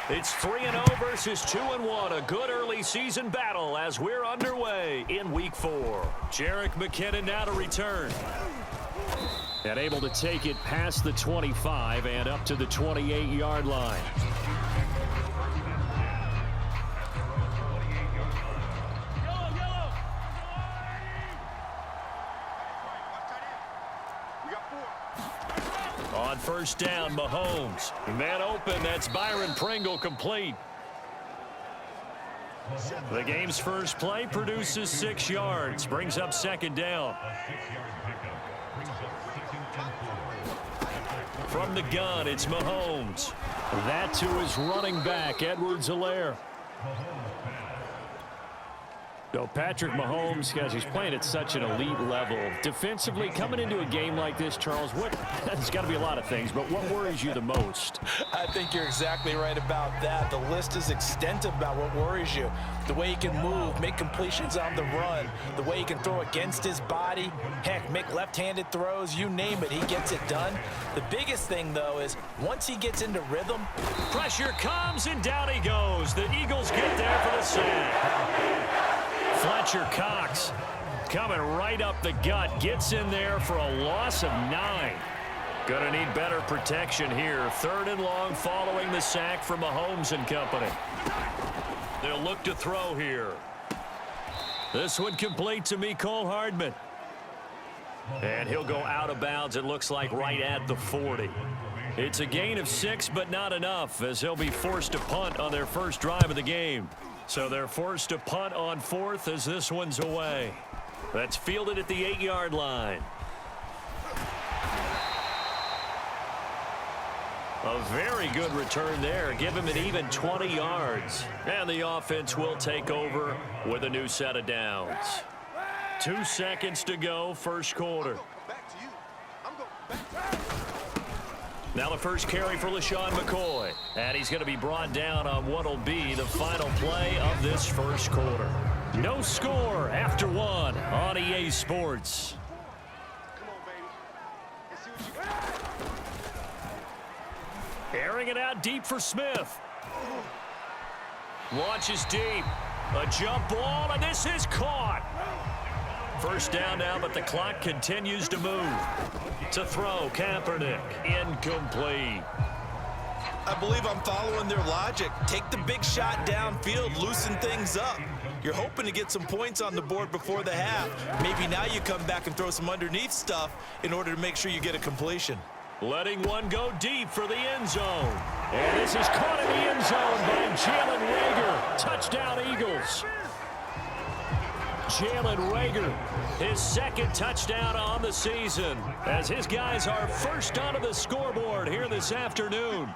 It's 3-0 versus 2-1. A good early season battle as we're underway in Week 4. Jerick McKinnon now to return. And able to take it past the 25 and up to the 28-yard line. On first down, Mahomes. Man open, that's Byron Pringle complete. The game's first play produces 6 yards, brings up second down. From the gun, it's Mahomes. That to his running back, Edwards-Helaire. So Patrick Mahomes, guys, he's playing at such an elite level. Defensively, coming into a game like this, Charles, there's got to be a lot of things, but what worries you the most? I think you're exactly right about that. The list is extensive about what worries you. The way he can move, make completions on the run, the way he can throw against his body, heck, make left-handed throws, you name it, he gets it done. The biggest thing, though, is once he gets into rhythm, pressure comes and down he goes. The Eagles get there for the sack. Fletcher Cox coming right up the gut, gets in there for a loss of 9. Gonna need better protection here. 3rd and long following the sack from Mahomes and company. They'll look to throw here. This one complete to Mecole Hardman. And he'll go out of bounds, it looks like right at the 40. It's a gain of 6, but not enough, as they'll be forced to punt on their first drive of the game. So they're forced to punt on 4th as this one's away. That's fielded at the 8-yard line. A very good return there. Give him an even 20 yards. And the offense will take over with a new set of downs. 2 seconds to go, first quarter. Now the first carry for LaShawn McCoy. And he's going to be brought down on what will be the final play of this first quarter. No score after 1 on EA Sports. Airing it out deep for Smith. Launches deep. A jump ball, and this is caught. First down now, but the clock continues to move. To throw, Kaepernick. Incomplete. I believe I'm following their logic. Take the big shot downfield, loosen things up. You're hoping to get some points on the board before the half. Maybe now you come back and throw some underneath stuff in order to make sure you get a completion. Letting one go deep for the end zone. And this is caught in the end zone by Jalen Reagor. Touchdown, Eagles. Jalen Reagor, his 2nd touchdown on the season, as his guys are first onto the scoreboard here this afternoon.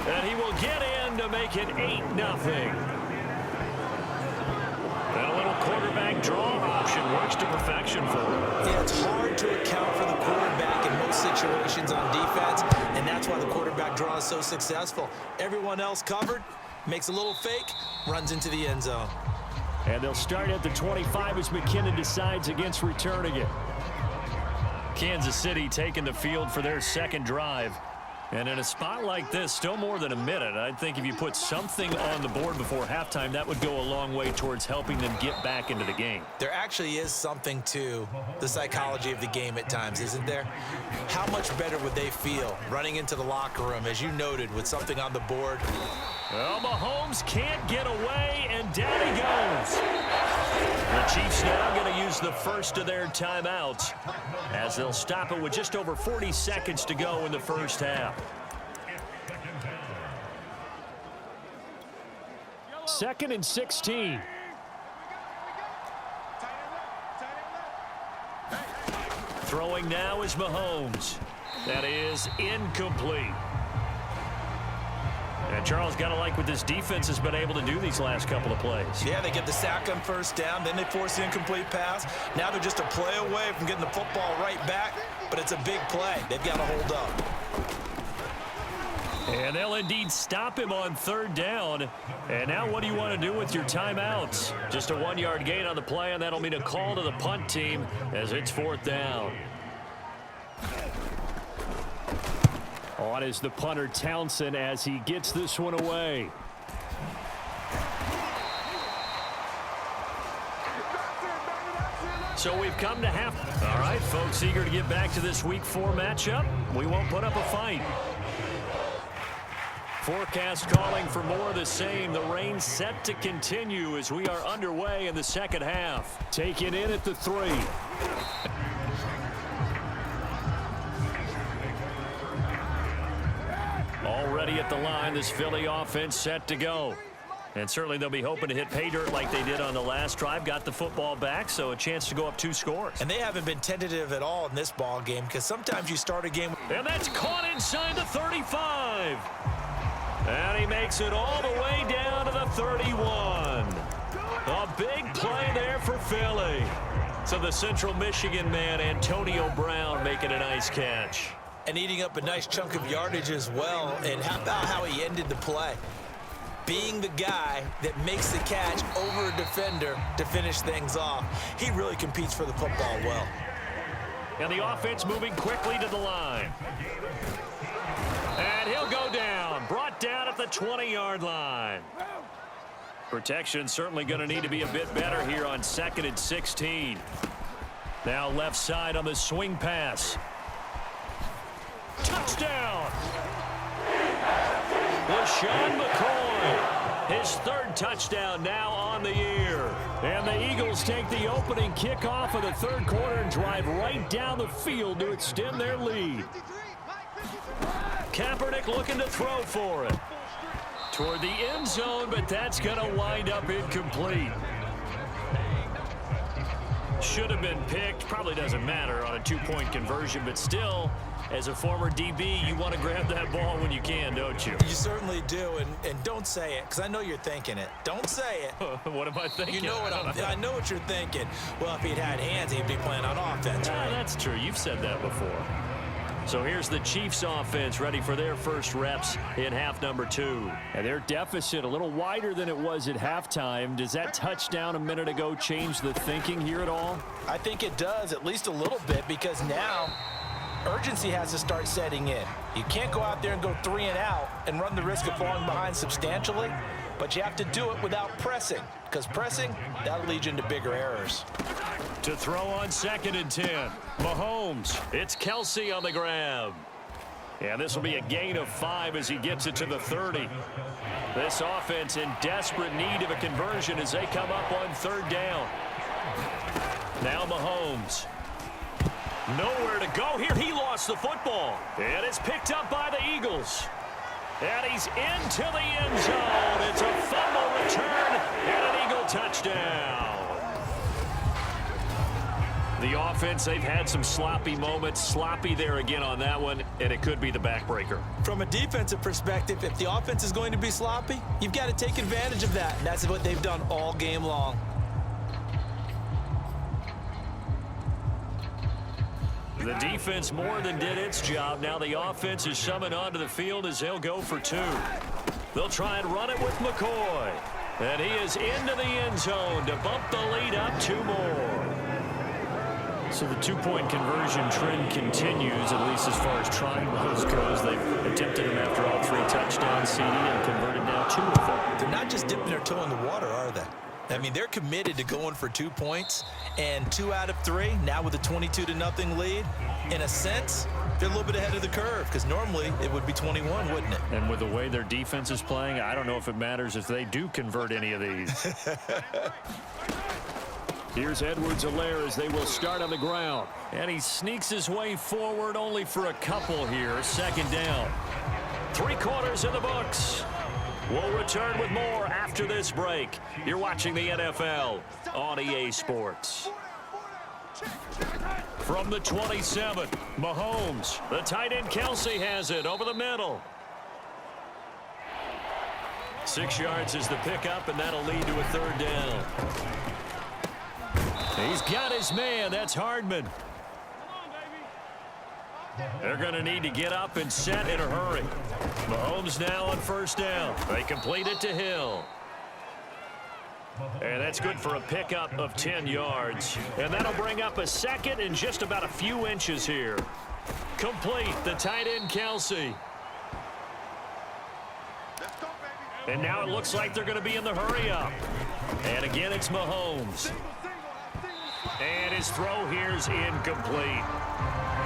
And he will get in to make it 8-0. And a little quarterback draw option works to perfection for him. Yeah, it's hard to account for the quarterback in most situations on defense, and that's why the quarterback draw is so successful. Everyone else covered, makes a little fake, runs into the end zone. And they'll start at the 25 as McKinnon decides against returning it. Kansas City taking the field for their 2nd drive. And in a spot like this, still more than a minute, I think if you put something on the board before halftime, that would go a long way towards helping them get back into the game. There actually is something to the psychology of the game at times, isn't there? How much better would they feel running into the locker room, as you noted, with something on the board? Well, Mahomes can't get away, and down he goes. The Chiefs now going to use the first of their timeouts as they'll stop it with just over 40 seconds to go in the first half. 2nd and 16. Throwing now is Mahomes. That is incomplete. And Charles, got to like what this defense has been able to do these last couple of plays. Yeah, they get the sack on first down, then they force the incomplete pass. Now they're just a play away from getting the football right back, but it's a big play. They've got to hold up. And they'll indeed stop him on 3rd down. And now what do you want to do with your timeouts? Just a 1-yard gain on the play, and that'll mean a call to the punt team as it's 4th down. On is the punter Townsend as he gets this one away. So we've come to half. All right, folks, eager to get back to this Week 4 matchup. We won't put up a fight. Forecast calling for more of the same. The rain set to continue as we are underway in the second half. Taken in at the 3. Already at the line, this Philly offense set to go. And certainly they'll be hoping to hit pay dirt like they did on the last drive. Got the football back, so a chance to go up 2 scores. And they haven't been tentative at all in this ball game because sometimes you start a game. And that's caught inside the 35. And he makes it all the way down to the 31. A big play there for Philly. So the Central Michigan man, Antonio Brown, making a nice catch. And eating up a nice chunk of yardage as well. And how about how he ended the play? Being the guy that makes the catch over a defender to finish things off. He really competes for the football well. And the offense moving quickly to the line. And he'll go down. Brought down at the 20-yard line. Protection certainly going to need to be a bit better here on 2nd and 16. Now left side on the swing pass. Touchdown! LaShawn McCoy, his 3rd touchdown now on the year. And the Eagles take the opening kickoff of the 3rd quarter and drive right down the field to extend their lead. Kaepernick looking to throw for it. Toward the end zone, but that's going to wind up incomplete. Should have been picked. Probably doesn't matter on a 2-point conversion, but still, as a former DB, you want to grab that ball when you can, don't you? You certainly do, and don't say it, because I know you're thinking it. Don't say it. What am I thinking? You know what I know what you're thinking. Well, if he'd had hands, he'd be playing on offense. Right? That's true. You've said that before. So here's the Chiefs offense ready for their first reps in half number 2. And their deficit a little wider than it was at halftime. Does that touchdown a minute ago change the thinking here at all? I think it does, at least a little bit, because now urgency has to start setting in. You can't go out there and go 3 and out and run the risk of falling behind substantially, but you have to do it without pressing, because pressing, that'll lead you into bigger errors. To throw on 2nd and 10. Mahomes. It's Kelsey on the grab. And this will be a gain of 5 as he gets it to the 30. This offense in desperate need of a conversion as they come up on 3rd down. Now Mahomes. Nowhere to go here. He lost the football. And it's picked up by the Eagles. And he's into the end zone. It's a fumble return and an Eagle touchdown. The offense, they've had some sloppy moments. Sloppy there again on that one, and it could be the backbreaker. From a defensive perspective, if the offense is going to be sloppy, you've got to take advantage of that. And that's what they've done all game long. The defense more than did its job. Now the offense is summoned onto the field as they'll go for 2. They'll try and run it with McCoy. And he is into the end zone to bump the lead up 2 more. So the 2-point conversion trend continues, at least as far as trying those goes. They've attempted them after all 3 touchdowns, CD, and converted now 2 of them. They're not just dipping their toe in the water, are they? I mean, they're committed to going for 2 points, and 2 out of 3, now with a 22-0 lead. In a sense, they're a little bit ahead of the curve, because normally it would be 21, wouldn't it? And with the way their defense is playing, I don't know if it matters if they do convert any of these. Here's Edwards-Helaire as they will start on the ground. And he sneaks his way forward only for a couple here. 2nd down. 3 quarters in the books. We'll return with more after this break. You're watching the NFL on EA Sports. From the 27, Mahomes. The tight end Kelsey has it over the middle. 6 yards is the pickup, and that'll lead to a 3rd down. He's got his man. That's Hardman. They're going to need to get up and set in a hurry. Mahomes now on 1st down. They complete it to Hill. And that's good for a pickup of 10 yards. And that'll bring up a 2nd and just about a few inches here. Complete, the tight end Kelsey. And now it looks like they're going to be in the hurry-up. And again, it's Mahomes. And his throw here is incomplete.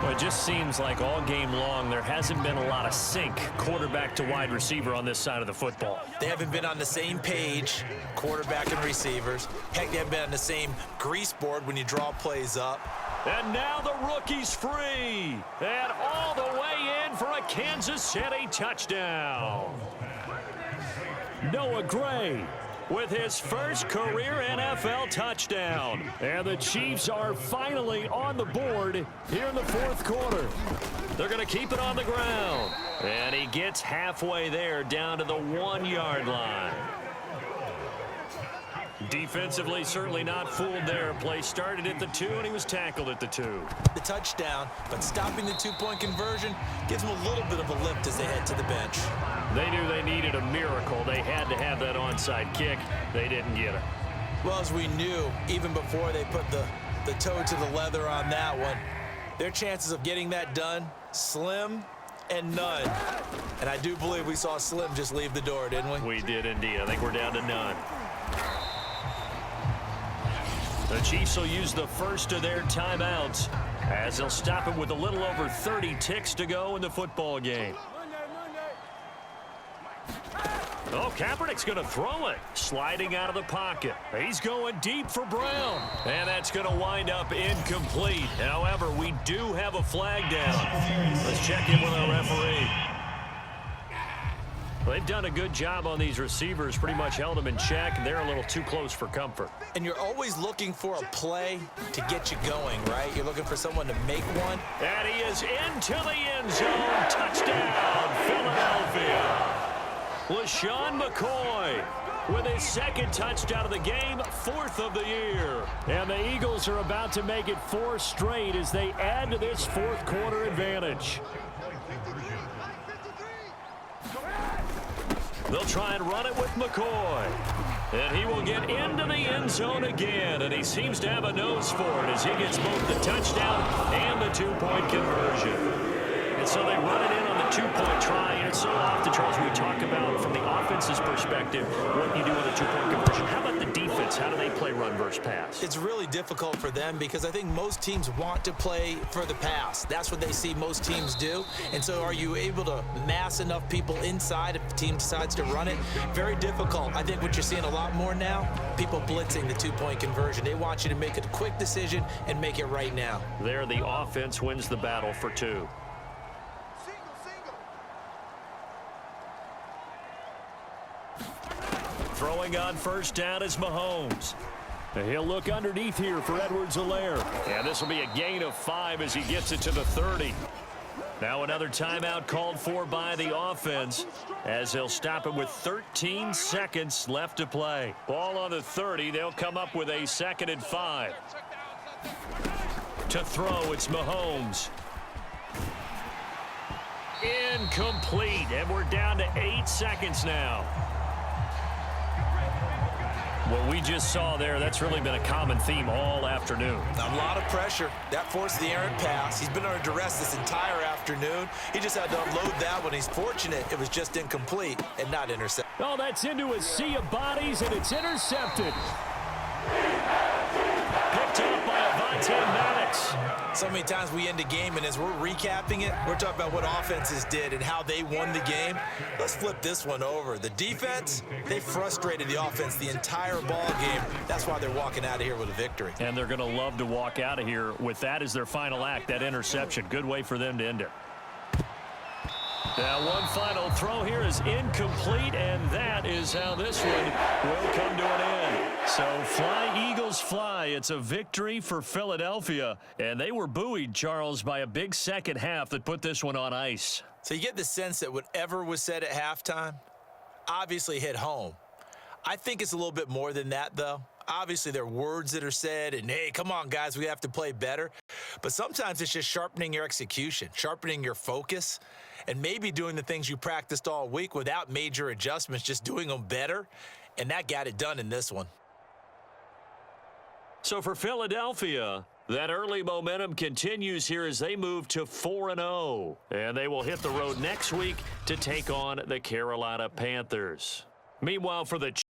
Well, it just seems like all game long there hasn't been a lot of sync quarterback to wide receiver on this side of the football. They haven't been on the same page, quarterback and receivers. Heck, they haven't been on the same grease board when you draw plays up. And now the rookie's free. And all the way in for a Kansas City touchdown. Noah Gray with his first career NFL touchdown. And the Chiefs are finally on the board here in the fourth quarter. They're going to keep it on the ground. And he gets halfway there down to the 1-yard line. Defensively, certainly not fooled there. Play started at the 2, and he was tackled at the 2. The touchdown, but stopping the two-point conversion gives them a little bit of a lift as they head to the bench. They knew they needed a miracle. They had to have that onside kick. They didn't get it. Well, as we knew, even before they put the toe to the leather on that one, their chances of getting that done, slim and none. And I do believe we saw Slim just leave the door, didn't we? We did indeed. I think we're down to none. The Chiefs will use the first of their timeouts as they'll stop it with a little over 30 ticks to go in the football game. Oh, Kaepernick's going to throw it. Sliding out of the pocket. He's going deep for Brown. And that's going to wind up incomplete. However, we do have a flag down. Let's check in with our referee. They've done a good job on these receivers, pretty much held them in check. They're a little too close for comfort. And you're always looking for a play to get you going, right? You're looking for someone to make one. And he is into the end zone. Touchdown, Philadelphia. LaShawn McCoy with his second touchdown of the game, 4th of the year. And the Eagles are about to make it 4 straight as they add to this fourth quarter advantage. They'll try and run it with McCoy. And he will get into the end zone again. And he seems to have a nose for it as he gets both the touchdown and the 2-point conversion. And so they run it in on the 2-point try. And it's so often, Charles, we talk about from the offense's perspective what you do with a 2-point conversion. How about the defense? How do they play run versus pass? It's really difficult for them because I think most teams want to play for the pass. That's what they see most teams do. And so are you able to mass enough people inside if the team decides to run it? Very difficult. I think what you're seeing a lot more now, people blitzing the 2-point conversion. They want you to make a quick decision and make it right now. There, the offense wins the battle for 2. Throwing on first down is Mahomes. He'll look underneath here for Edwards-Helaire. And this will be a gain of 5 as he gets it to the 30. Now another timeout called for by the offense as they'll stop it with 13 seconds left to play. Ball on the 30. They'll come up with a 2nd and 5. To throw, it's Mahomes. Incomplete. And we're down to 8 seconds now. What we just saw there, that's really been a common theme all afternoon. A lot of pressure. That forced the errant pass. He's been under duress this entire afternoon. He just had to unload that one. He's fortunate it was just incomplete and not intercepted. Oh, that's into a sea of bodies, and it's intercepted. Picked up by Avonte Maddox. So many times we end a game, and as we're recapping it, we're talking about what offenses did and how they won the game. Let's flip this one over. The defense, they frustrated the offense the entire ball game. That's why they're walking out of here with a victory. And they're going to love to walk out of here with that as their final act, that interception. Good way for them to end it. Now one final throw here is incomplete, and that is how this one will come to an end. So fly, Eagles, fly. It's a victory for Philadelphia, and they were buoyed, Charles, by a big second half that put this one on ice. So you get the sense that whatever was said at halftime obviously hit home. I think it's a little bit more than that, though. Obviously, there are words that are said, and, hey, come on, guys, we have to play better. But sometimes it's just sharpening your execution, sharpening your focus, and maybe doing the things you practiced all week without major adjustments, just doing them better. And that got it done in this one. So for Philadelphia, that early momentum continues here as they move to 4-0. And they will hit the road next week to take on the Carolina Panthers. Meanwhile, for the